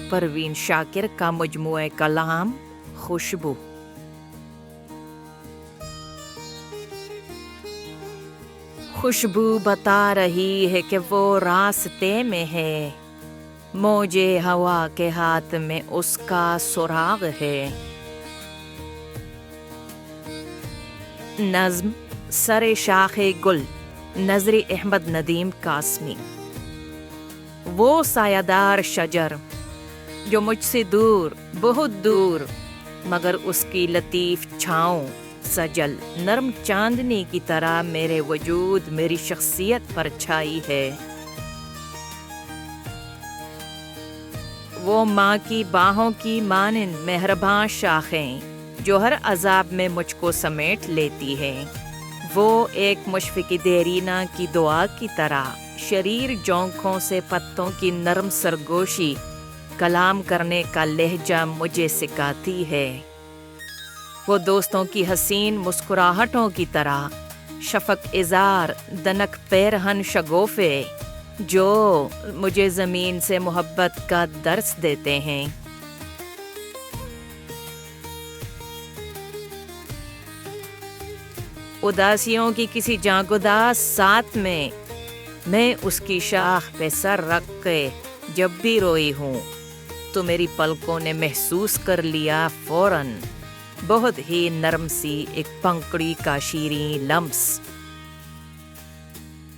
پروین شاکر کا مجموعہ کلام خوشبو۔ خوشبو بتا رہی ہے کہ وہ راستے میں ہے، موجے ہوا کے ہاتھ میں اس کا سراغ ہے۔ نظم سر شاخ گل، نظر احمد ندیم قاسمی۔ وہ سایہ دار شجر جو مجھ سے دور، بہت دور، مگر اس کی لطیف چھاؤں سجل نرم چاندنی کی طرح میرے وجود، میری شخصیت پر چھائی ہے۔ وہ ماں کی باہوں کی مانند مہرباں شاخیں جو ہر عذاب میں مجھ کو سمیٹ لیتی ہے۔ وہ ایک مشفق دیرینہ کی دعا کی طرح شریر جونکوں سے پتوں کی نرم سرگوشی کلام کرنے کا لہجہ مجھے سکھاتی ہے۔ وہ دوستوں کی حسین مسکراہٹوں کی طرح شفق اظہار دنک پیرہن شگوفے جو مجھے زمین سے محبت کا درس دیتے ہیں۔ اداسیوں کی کسی جاگوداس ساتھ میں اس کی شاخ پہ سر رکھ کے جب بھی روئی ہوں تو میری پلکوں نے محسوس کر لیا فوراً بہت ہی نرم سی ایک پنکڑی کا شیریں لمس۔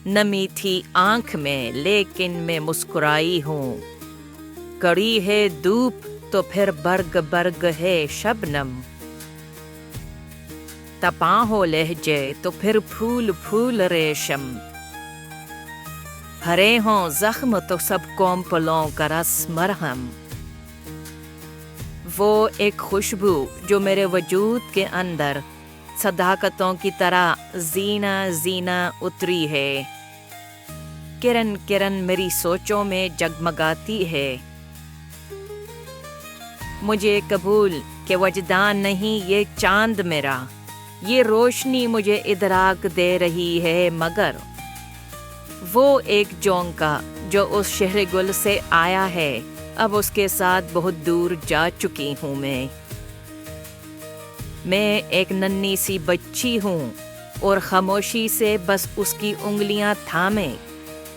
نمی تھی آنکھ میں لیکن میں مسکرائی ہوں، کڑی ہے دھوپ تو پھر برگ برگ ہے شبنم، تپاں ہو لہجے تو پھر پھول پھول ریشم، بھرے ہوں زخم تو سب کومپلوں کا رس مرہم۔ وہ ایک خوشبو جو میرے وجود کے اندر صداقتوں کی طرح زینہ زینہ اتری ہے، کرن کرن میری سوچوں میں جگمگاتی ہے۔ مجھے قبول کہ وجدان نہیں یہ چاند میرا، یہ روشنی مجھے ادراک دے رہی ہے، مگر وہ ایک جونکا جو اس شہر گل سے آیا ہے اب اس کے ساتھ بہت دور جا چکی ہوں۔ میں ایک ننھی سی بچی ہوں اور خاموشی سے بس اس کی انگلیاں تھامے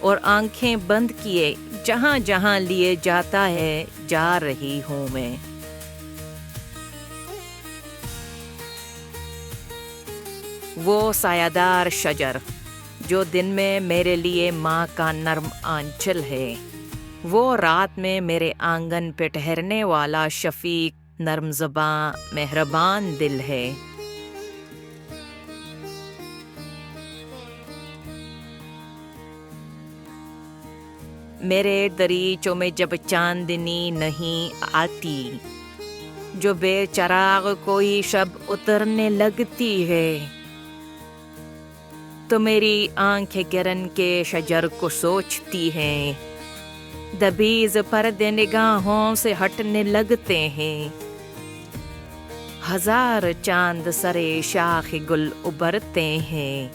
اور آنکھیں بند کیے جہاں جہاں لیے جاتا ہے جا رہی ہوں میں۔ وہ سایہ دار شجر جو دن میں میرے لیے ماں کا نرم آنچل ہے، وہ رات میں میرے آنگن پہ ٹھہرنے والا شفیق نرم زباں مہربان دل ہے۔ میرے دریچوں میں جب چاندنی نہیں آتی، جو بے چراغ کوئی شب اترنے لگتی ہے، تو میری آنکھیں گرن کے شجر کو سوچتی ہیں، دبیز پردے نگاہوں سے ہٹنے لگتے ہیں، ہزار چاند سرے شاخ گل ابھرتے ہیں۔